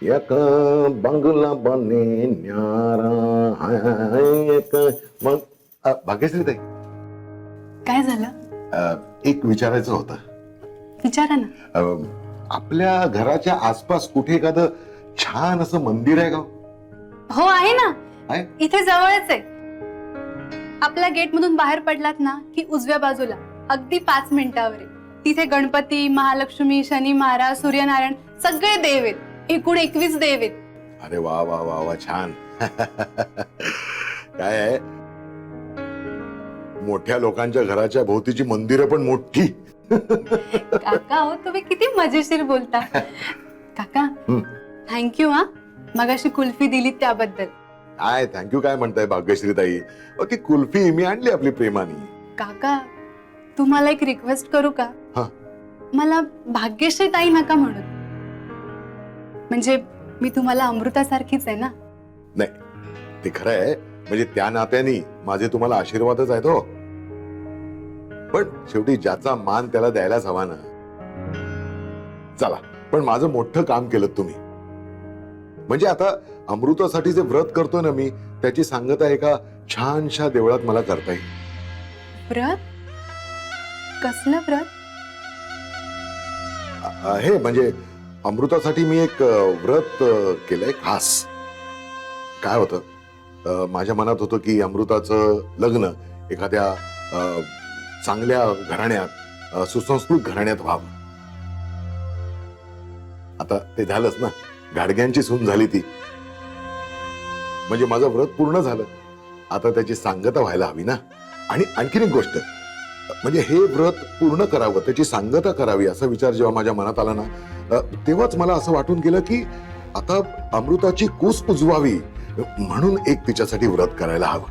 एक बंगला बने न्यारा एक मग भाग्यश्री ताई, काय झालं? एक विचारायचं होतं. विचारा ना. आपल्या घराच्या आसपास कुठे एखादं छान असं मंदिर आहे का? हो आहे ना, आहे? इथे जवळच आहे. आपल्या गेट मधून बाहेर पडलात ना की उजव्या बाजूला अगदी 5 मिनिटावर आहे. तिथे गणपती, महालक्ष्मी, शनी महाराज, सूर्यनारायण सगळे देव आहेत. एकूण 21 देव आहेत. अरे वा वा वा वा, छान. काय आहे, मोठ्या लोकांच्या घराच्या भोवतीची मंदिरं पण मोठी. काका हो, तुम्ही किती मजेशीर बोलता. काका थँक्यू हा, मगाशी कुल्फी दिली त्याबद्दल. काय थँक्यू काय म्हणताय भाग्यश्री ताई? ती कुल्फी मी आणली आपली प्रेमाने. काका तुम्हाला एक रिक्वेस्ट करू का? हा. मला भाग्यश्री ताई नका म्हणू. म्हणजे मी तुम्हाला अमृतासारखीच आहे ना. नाही, ते खरं आहे. म्हणजे त्या नात्याने माझे तुम्हाला आशीर्वादच आहेत हो. पण शेवटी ज्याचा मान त्याला द्यायलाच हवा ना. चला, पण माझं मोठं काम केलं तुम्ही. म्हणजे आता अमृतासाठी जे व्रत करतोय ना मी, त्याची सांगता एका छानशा देवळात मला करता येईल. व्रत? कसलं व्रत? हे म्हणजे अमृतासाठी मी एक व्रत केलंय खास. काय होतं, माझ्या मनात होतं की अमृताचं लग्न एखाद्या चांगल्या घराण्यात, सुसंस्कृत घराण्यात व्हावं. आता ते झालंच ना, गाडग्यांची सून झाली ती. म्हणजे माझं व्रत पूर्ण झालं. आता त्याची सांगता व्हायला हवी ना. आणि आणखीन एक गोष्ट, म्हणजे हे व्रत पूर्ण करावं, त्याची सांगता करावी असा विचार जेव्हा माझ्या मनात आला ना, तेव्हाच मला असं वाटून गेलं की आता अमृताची कूस उजवावी म्हणून एक तिच्यासाठी व्रत करायला हवं.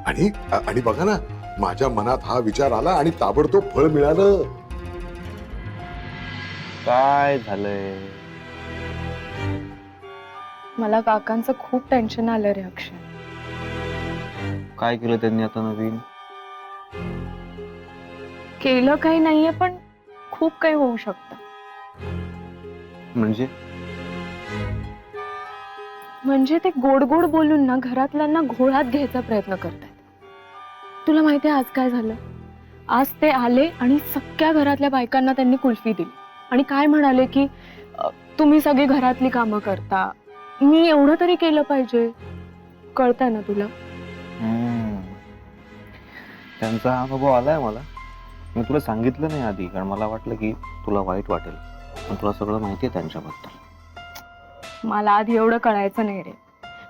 आणि बघा ना, माझ्या मनात हा विचार आला आणि ताबडतोब फळ मिळालं. काय झालंय? मला काकांचं खूप टेन्शन आलं रे अक्षय. काय केलं त्यांनी आता नवीन? केलं काही नाहीये, पण खूप काही होऊ शकतं. म्हणजे ते गोड गोड बोलून ना घरातल्यांना घोळात घ्यायचा प्रयत्न करतायत. तुला माहितीये आज काय झालं? आज ते आले आणि सगळ्या घरातल्या बायकांना त्यांनी कुल्फी दिली आणि काय म्हणाले की तुम्ही सगळी घरातली कामं करता, मी एवढं तरी केलं पाहिजे. कळतंय ना तुला? त्यांचा हा अनुभव आलाय मला. मी तुला सांगितलं नाही आधी, कारण मला वाटलं की तुला वाईट वाटेल. पण तुला सगळं माहितीये त्यांच्याबद्दल. मला आधी एवढं कळायचं नाही रे,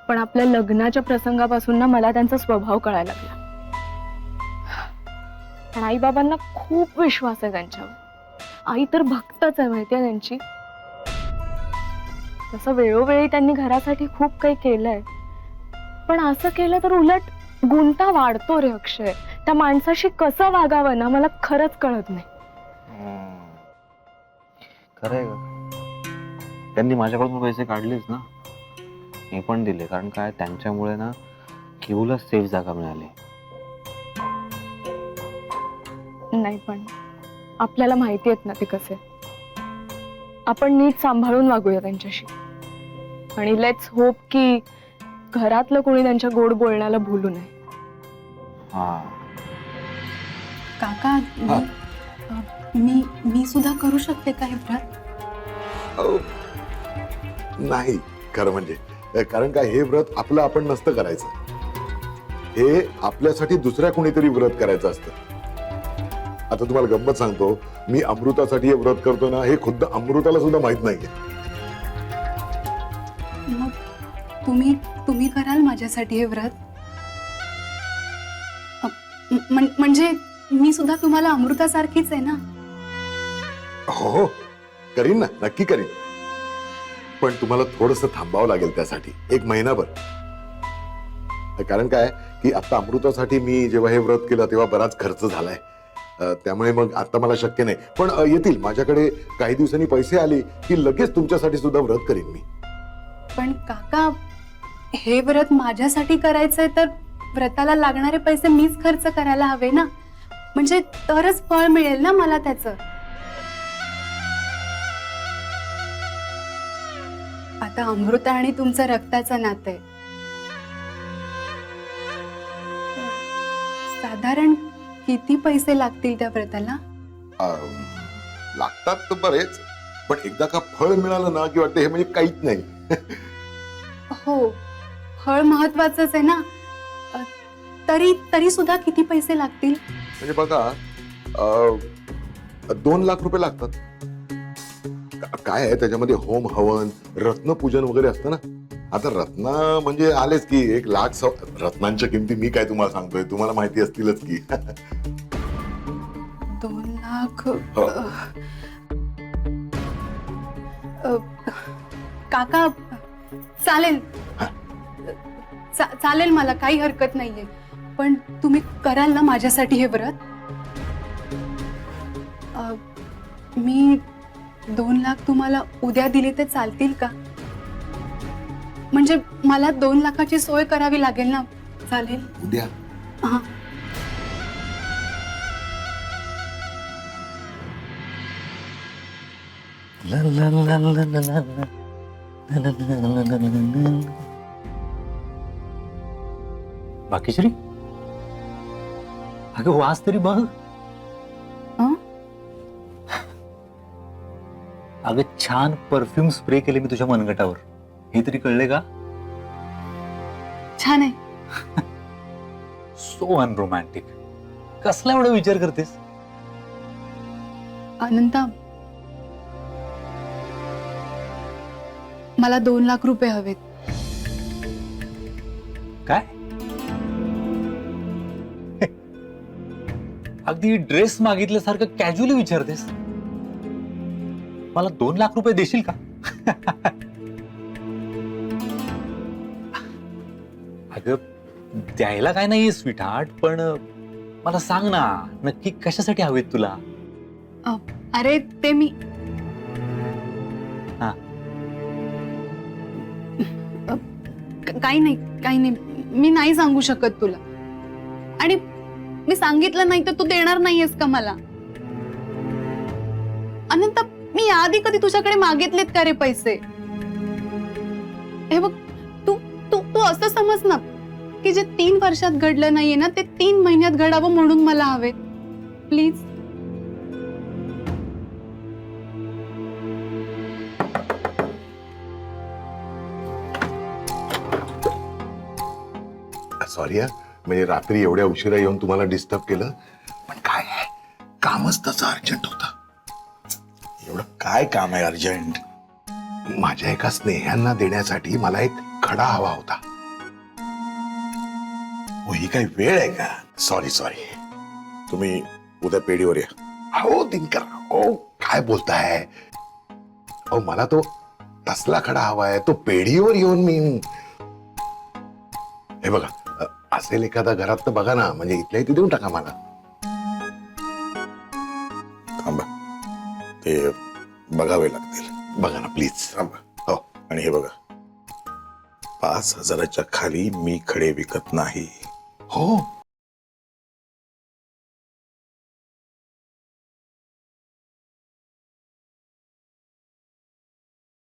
पण आपल्या लग्नाच्या प्रसंगापासून ना मला त्यांचा स्वभाव कळायला लागला. पण आई बाबांना खूप विश्वास आहे त्यांच्यावर. आई तर भक्तच आहे माहितीये त्यांची. तसं वेळोवेळी त्यांनी घरासाठी खूप काही केलंय, पण असं केलं तर उलट गुंता वाढतो रे अक्षय. त्या माणसाशी कसं वागावं ना मला खरंच कळत नाही. खरंय का? त्यांनी माझ्याकडून पैसे काढलेच ना, मी पण दिले. कारण काय, त्यांच्यामुळे ना केवूला सेफ जागा मिळाली. नाही, पण आपल्याला माहिती आहेत ना ते कसे. आपण नीट सांभाळून वागूया त्यांच्याशी. आणि लेट्स होप की घरातलं कोणी त्यांच्या गोड बोलण्याला भूलू नये. काका मी सुद्धा करू शकते का हे व्रत? नाही, खरं म्हणजे कारण काय, हे व्रत आपलं आपण नसतं करायचं. हे आपल्यासाठी दुसऱ्या कोणीतरी व्रत करायचं असतं. आता तुम्हाला गंमत सांगतो, मी अमृतासाठी हे व्रत करतो ना, हे खुद्द अमृताला सुद्धा माहित नाहीये. मग तुम्ही कराल माझ्यासाठी हे व्रत? म्हणजे मी सुद्धा तुम्हाला अमृतासारखीच आहे ना. हो, करीन ना, नक्की करीन. पण तुम्हाला थोडंसं थांबावं लागेल त्यासाठी, 1 महिनाभर. कारण काय की आता अमृतासाठी मी जेव्हा हे व्रत केलं तेव्हा बराच खर्च झालाय. त्यामुळे मग आता मला शक्य नाही. पण येतील, माझ्याकडे काही दिवसांनी पैसे आले की लगेच तुमच्यासाठी सुद्धा व्रत करीन मी. पण काका, हे व्रत माझ्यासाठी करायचंय तर व्रताला लागणारे पैसे मीच खर्च करायला हवे ना. म्हणजे तरच फळ मिळेल ना मला त्याचं. आता अमृता आणि तुमचं रक्ताचं नातं आहे. साधारण किती पैसे लागतील त्या व्रताला? लागतात तर बरेच, पण एकदा का फळ मिळालं ना की वाटतं हे म्हणजे काहीच नाही. हो, फळ महत्वाचंच आहे ना. तरी तरी सुद्धा किती पैसे लागतील? म्हणजे बघा, 2 लाख रुपये लागतात. काय आहे त्याच्यामध्ये होम हवन, रत्नपूजन वगैरे असतं ना. आता रत्न म्हणजे आलेच की 1 लाख. रत्नांच्या किमती मी काय तुम्हाला सांगतोय, तुम्हाला माहिती असतीलच की. 2 लाख. हो. काका, चालेल. चालेल, मला काही हरकत नाहीये. पण तुम्ही कराल ना माझ्यासाठी हे व्रत? मी 2 लाख तुम्हाला उद्या दिले तर चालतील का? म्हणजे मला 2 लाखाची सोय करावी लागेल ना. चालेल? उद्या हा. बाकीश्री, अगं वास तरी बघ. अं? अगं छान परफ्यूम स्प्रे केले मी तुझ्या मनगटावर, हे तरी कळले का? छान आहे. So unromantic. कसला एवढा विचार करतेस? अनंता, मला 2 लाख रुपये हवेत. काय? अगदी ड्रेस मागितल्यासारखं कॅज्युअली विचारतेस. मला 2 लाख रुपये देशील का? अगं द्यायला काय नाहीये स्वीट हार्ट, पण मला सांग ना, नक्की कशासाठी हवेत तुला? अरे ते मी हा. काही नाही. मी नाही सांगू शकत तुला. आणि मी सांगितलं नाही तर तू देणार नाहीयेस का मला? अनंत, मी याआधी कधी तुझ्याकडे मागितलेत का रे पैसे? हे बघ, तू तू तू असं समज ना की जे 3 वर्षात घडलं नाहीये ना, ते 3 महिन्यात घडावं म्हणून मला हवे. प्लीज. सॉरी, म्हणजे रात्री एवढ्या उशिरा येऊन तुम्हाला डिस्टर्ब केलं, पण काय आहे, कामच तसं अर्जंट होतं. एवढं काय काम आहे अर्जंट? माझ्या एका स्नेहांना देण्यासाठी मला एक खडा हवा होता. हो, ही काही वेळ आहे का? सॉरी. तुम्ही उद्या पेढीवर या. हो दिनकर, हो काय बोलताय? अहो मला तो तसला खडा हवाय, तो पेढीवर येऊन मी. हे बघा, असेल एखादा घरात तर बघा ना, म्हणजे इथल्या इथे देऊन टाका मला. थांबा, ते बघावे लागतील. बघा ना प्लीज. थांबा. हो. आणि हे बघा, 5,000च्या खाली मी खडे विकत नाही. हो.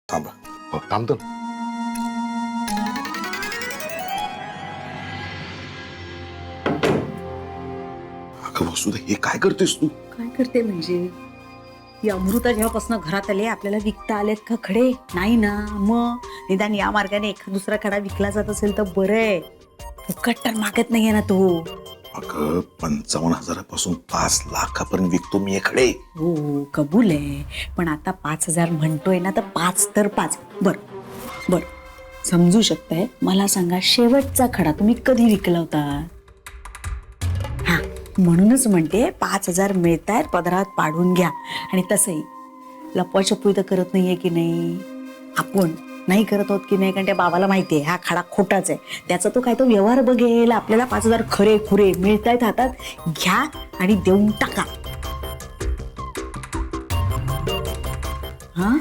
थांबा. हो थांबतो ना. अगं वसुधा, हे काय करतेस तू? काय करते म्हणजे? ती अमृता जेव्हापासून घरात आले, आपल्याला विकता आलेत का खडे? नाही ना. मग निदान या मार्गाने एखाद दुसरा खडा विकला जात असेल तर बरं आहे. फुकट तर मागत नाहीये ना तो. अगं 55,000पासून 5 लाखापर्यंत विकतो मी हे खडे. हो कबूल आहे, पण आता 5,000 म्हणतोय ना, तर 5 तर 5. बर समजू शकताय. मला सांगा, शेवटचा खडा तुम्ही कधी विकला होता? हा, म्हणूनच म्हणते 5,000 मिळतायत, पदरात पाडून घ्या. आणि तसंही लपवाछपवी तर करत नाहीये की नाही आपण? नाही करत आहोत की नाही? कारण त्या बाबाला माहितीये हा खडा खोटाच आहे. त्याचा तो काय तो व्यवहार बघेल. आपल्याला 5,000 खरे खुरे मिळतायत हातात, घ्या आणि देऊन टाका. हा,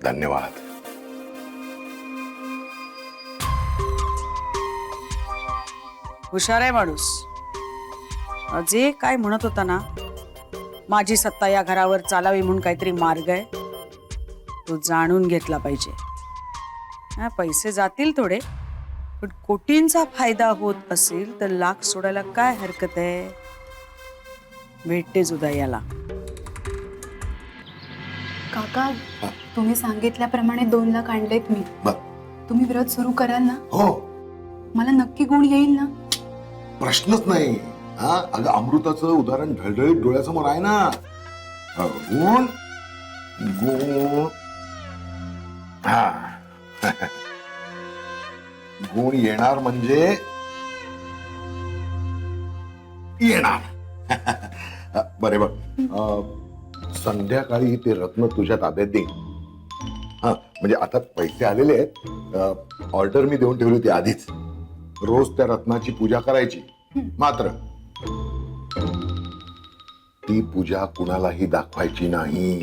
धन्यवाद. हुशार आहे माणूस. जे काय म्हणत होता ना, माझी सत्ता या घरावर चालावी म्हणून काहीतरी मार्ग आहे, तो जाणून घेतला पाहिजे. हा, पैसे जातील थोडे, पण कोटींचा फायदा होत असेल तर लाख सोडायला काय हरकत आहे. भेटतेच उद्या याला. काका तुम्ही सांगितल्याप्रमाणे 2 लाख आणलेत मी. बर. तुम्ही व्रत सुरू कराल ना? हो, मला नक्की गुण येईल ना? प्रश्नच नाही. हा, अगं अमृताचं उदाहरण ढळढळीत डोळ्यासमोर आहे ना. गुण गुण हा गुण येणार म्हणजे येणार. बरे बघ, संध्याकाळी ते रत्न तुझ्या ताब्यात देईन. हा, म्हणजे आता पैसे आलेले आहेत. ऑर्डर मी देऊन ठेवली होती आधीच. रोज त्या रत्नाची पूजा करायची. मात्र ती पूजा कुणालाही दाखवायची नाही,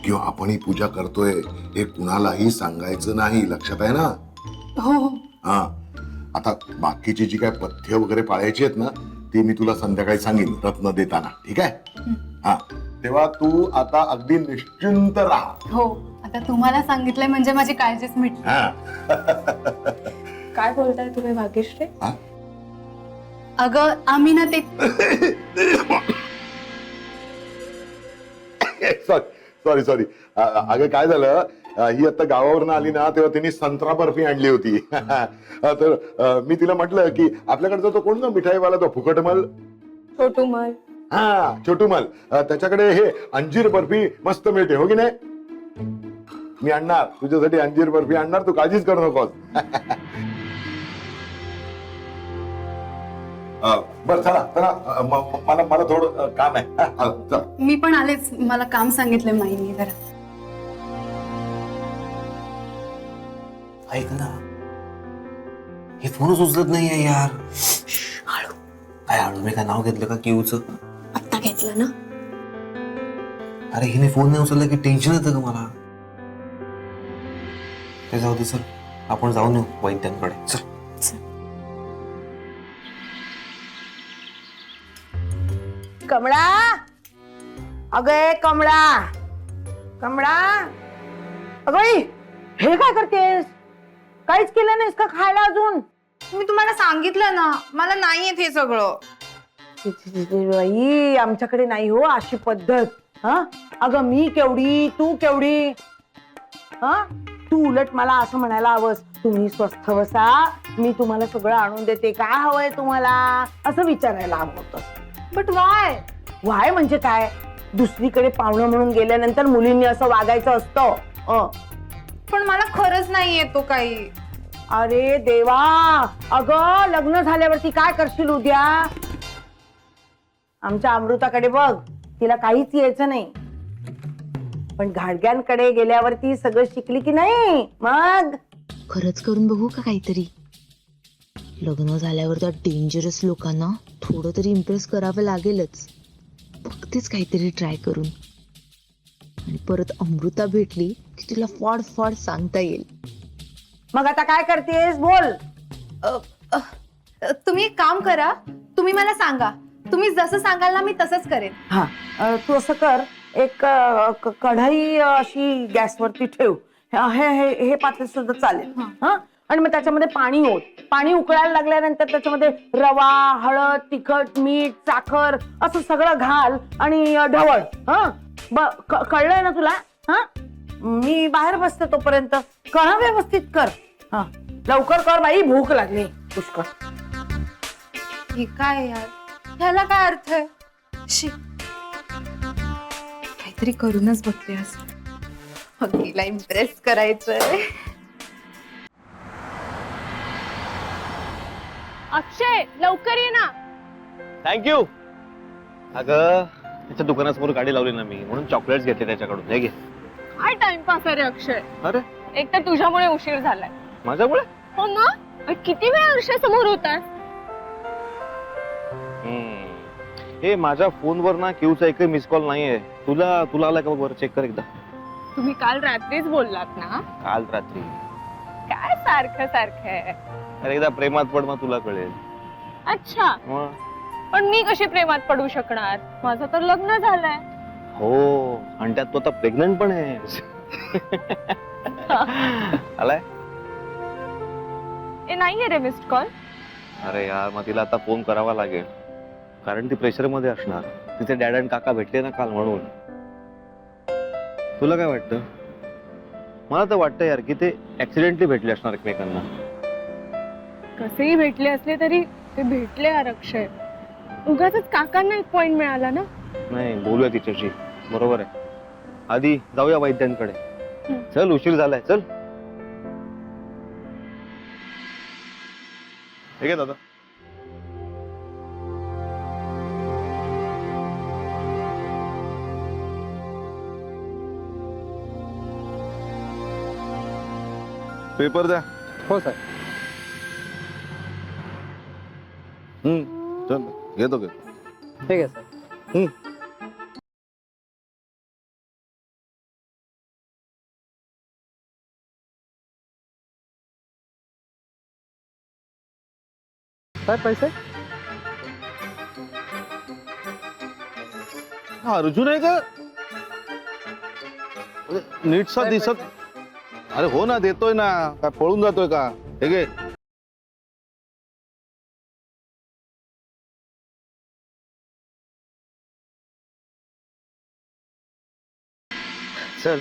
किंवा आपण ही पूजा करतोय हे कुणालाही सांगायचं नाही. लक्षात आहे ना? हो हो. हा, आता बाकीची जी काय पथ्य वगैरे पाळायची आहेत ना, ती मी तुला संध्याकाळी सांगेन रत्न देताना. ठीक आहे? हा, तेव्हा तू आता अगदी निश्चिंत राहा. हो, आता तुम्हाला सांगितलंय म्हणजे माझी काळजीच मिटली. हा. काय बोलताय तुम्ही भाग्यश्री? हा? अगं आम्ही ना ते सॉरी सॉरी. अगं काय झालं, ही आता गावावरनं आली ना, तेव्हा तिने संत्रा बर्फी आणली होती. तर मी तिला म्हटलं की आपल्याकडचा तो कोण ना मिठाईवाला, तो फुकटमल. छोटूमल. हा, छोटूमल. त्याच्याकडे हे अंजीर बर्फी मस्त मिळते, हो की नाही? मी आणणार तुझ्यासाठी अंजीर बर्फी आणणार, तू काळजीच करू नकोस. बर चला चला, मला थोडं काम आहे. चला. मी पण आलेच. मला काम सांगितलंय माईने जरा. ऐक ना, हे फोनच उचलत नाहीये यार. काय हळू? मी काय नाव घेतलं का किऊचं? आत्ता घेतलं ना? अरे हिने फोन नाही उचलला की टेन्शन येतं का मला. ते जाऊ दे, चल आपण जाऊन येऊ वैद्यांकडे. चल. कमळा, अगं कमळा, कमळा, अगं बाई, हे काय करतेस? काहीच केलं नाहीस का खायला अजून? मी तुम्हाला सांगितलं ना, मला नाही येत हे सगळं. बाई, आमच्याकडे नाही हो अशी पद्धत. हा, अगं मी केवढी, तू केवढी. हा, तू उलट मला असं म्हणायला हवंस, तुम्ही स्वस्थ बसा, मी तुम्हाला सगळं आणून देते, काय हवंय तुम्हाला, असं विचारायला हवं होतं. But why? वाय म्हणजे काय? दुसरीकडे पाहुणं म्हणून गेल्यानंतर मुलींनी असं वागायचं असतं. पण मला खरंच नाही येतो काही. अरे देवा, अगं लग्न झाल्यावरती काय करशील उद्या? आमच्या अमृताकडे बघ, तिला काहीच यायचं नाही, पण घाडग्यांकडे गेल्यावरती सगळं शिकली की नाही. मग खरंच करून बघू का काहीतरी? लग्न झाल्यावर त्या डेंजरस लोकांना थोडं तरी इम्प्रेस करावं लागेलच. बघतेच काहीतरी ट्राय करून, आणि परत अमृता भेटली की तिला फॉड फॉड सांगता येईल. मग आता काय करतेस? बोल. तुम्ही एक काम करा, तुम्ही मला सांगा, तुम्ही जसं सांगाल ना मी तसंच करेन. हा, तू असं कर, एक कढई अशी गॅसवरती ठेव. हे पातेलं सुद्धा चालेल. हा, आणि मग त्याच्यामध्ये पाणी ओत. पाणी उकळायला लागल्यानंतर त्याच्यामध्ये रवा, हळद, तिखट, मीठ, साखर असं सगळं घाल आणि ढवळ. हा, कळलंय ना तुला? हा, मी बाहेर बसते तोपर्यंत कणं व्यवस्थित कर. हा, लवकर कर बाई, भूक लागली पुष्कळ. हे काय यार, ह्याला काय अर्थ आहे? शी, काहीतरी करूनच बघते आज. हकीला इम्प्रेस करायचंय. अक्षय, लवकर ये ना. थँक्यू. अगं त्याच्या दुकानासमोर गाडी लावली ना मी, म्हणून चॉकलेट्स घेतले त्याच्याकडून. हे घे. काय टाइमपास आहे रे अक्षय. अरे एक तर तुझ्यामुळे उशीर झालाय. माझ्यामुळे? हो ना, किती वेळ अर्शासमोर होता. हे माझ्या फोनवर ना क्यूचा एकही मिस कॉल नाहीये. तुला आलाय का बघ, बरं चेक कर एकदा. तुम्ही काल रात्रीच बोललात ना? काल रात्री. काय सारखं सारखं आहे. अरे एकदा प्रेमात पड, मग तुला कळेल. अच्छा, मग पण मी कशी प्रेमात पडू शकणार? माझं तर लग्न झालंय. हो, आणि त्यात तो आता प्रेग्नंट पण आहे. आलाय? ए नाहीये रे मिस्ड कॉल. अरे यार, मग तिला आता फोन करावा लागेल, कारण ती प्रेशर मध्ये असणार. तिचे डॅड आणि काका भेटले ना काल म्हणून. तुला काय वाटतं? मला तर वाटतं यार की ते ऍक्सिडेंटली भेटले असणार एकमेकांना. कसेही भेटले असले तरी ते भेटले यार अक्षय. उगाच काकांना एक पॉइंट मिळाला ना. नाही, बोलूया तिच्याशी. बरोबर आहे. आधी जाऊया वैद्यांकडे. चल, उशीर झालाय. चल. ठीक आहे दादा. पेपर द्या. हो सर. चल घेतो घेतो. ठीक आहे सर. काय पैसे? हा अर्जुन आहे का? अरे, नीटसा दिसत. अरे हो ना, देतोय ना. काय पळून जातोय का? हे घे. चल.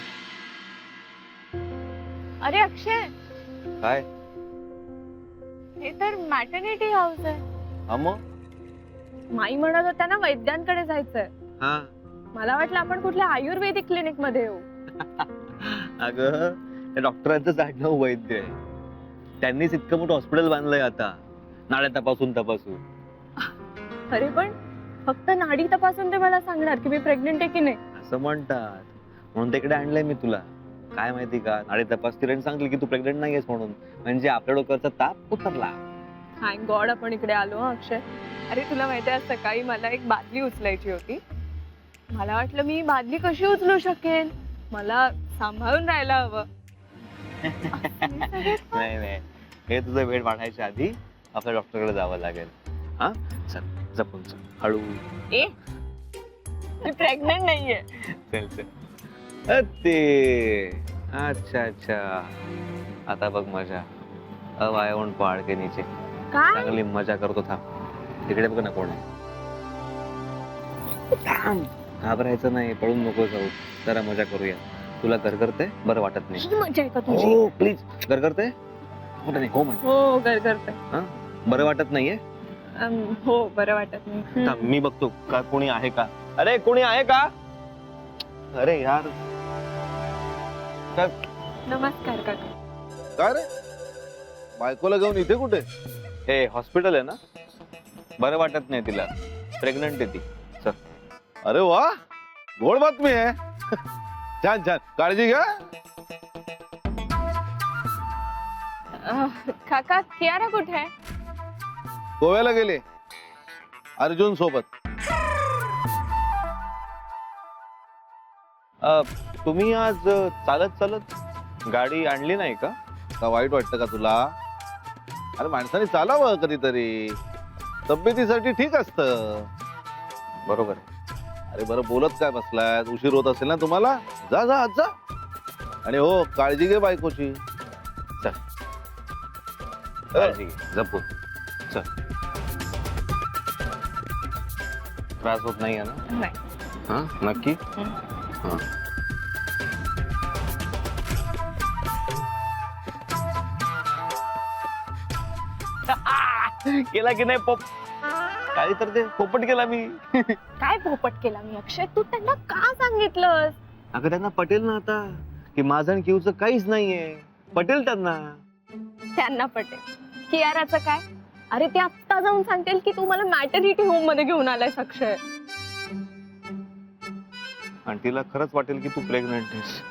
अरे अक्षय, काय? हे तर मॅटर्निटी हाऊस आहे. हा मग? माई म्हणत होत्या ना वैद्यांकडे जायचंय. हा. मला वाटलं आपण कुठल्या आयुर्वेदिक क्लिनिक मध्ये येऊ. अगं, त्या डॉक्टरांचं आडनाव वैद्य आहे. त्यांनीच इतकं मोठं हॉस्पिटल बांधलंय आता, नाड्या तपासून. अरे पण फक्त नाडी तपासून ते मला सांगणार की मी प्रेग्नेंट आहे की नाही. असं म्हणतात, म्हणून तिकडे आणलंय मी तुला. काय माहिती का, नाडी तपासतील आणि सांगतील की तू प्रेग्नेंट नाहीयेस म्हणून. म्हणजे आपल्या डोक्याचा ताप उतरला. थँक गॉड आपण इकडे आलो हं अक्षय. अरे तुला माहिती आहे, सकाळी मला एक बादली उचलायची होती. मला वाटलं मी बादली कशी उचलू शकेल, मला सांभाळून राहायला हवं. नाही, हे तुझं वेळ वाढायच्या आधी आपल्या डॉक्टरकडे जावं लागेल. हा, चल जपून चल, हळू. ए मी प्रेग्नेंट नाहीये. चल. ते अच्छा, आता बघ मजा. अब आया उन पहाड़ के नीचे. काय? चांगली मजा करतो. थांब, तिकडे बघ ना कोण आहे. थांब, घाबरायचं नाही, पळून नको जाऊ. जरा मजा करूया. तुला गरगरते? बरं वाटत नाही? ही मजा आहे का तुझी? हो प्लीज. गरगरते? कुठे नाही? हो म्हण. हो करते. बरं वाटत नाहीये? हो बरं वाटत नाही. थांब, मी बघतो का कोणी आहे का. अरे कोणी आहे का? अरे यार. नमस्कार काका. काय रे, बायकोला घेऊन इथे कुठे? हे हॉस्पिटल आहे ना, बरं वाटत नाही तिला. प्रेग्नंट आहे ती. चल. अरे वा, गोड बातमी आहे. छान, काळजी घ्या. काका कियारा कुठे आहे? गोव्याला गेले अर्जुन सोबत. तुम्ही आज चालत गाडी आणली नाही का? का वाईट वाटतं का तुला? अरे माणसाने चालावं कधीतरी, तब्येतीसाठी ठीक असतं. बरोबर. अरे बरं, बोलत काय बसलाय? उशीर होत असेल ना तुम्हाला. जा आज जा. आणि हो, काळजी घे बायकोची. चल, काळजी घे, जपून. चल. त्रास होत नाहीये ना? नाही. हा, नक्की? हा. केला की नाही पॉप? काही तर ते पोपट केला मी. काय पोपट केला मी अक्षय? तू त्यांना का सांगितलंस? अगं त्यांना पटेल ना आता की माझं आणि किऊचं काहीच नाहीये. पटेल त्यांना. त्यांना पटेल. कियाराचं काय? अरे ते आत्ता जाऊन सांगतील की तू मला मॅटर्निटी होम मध्ये घेऊन आलायस अक्षय. आणि तिला खरंच वाटेल की तू प्रेग्नंट आहेस.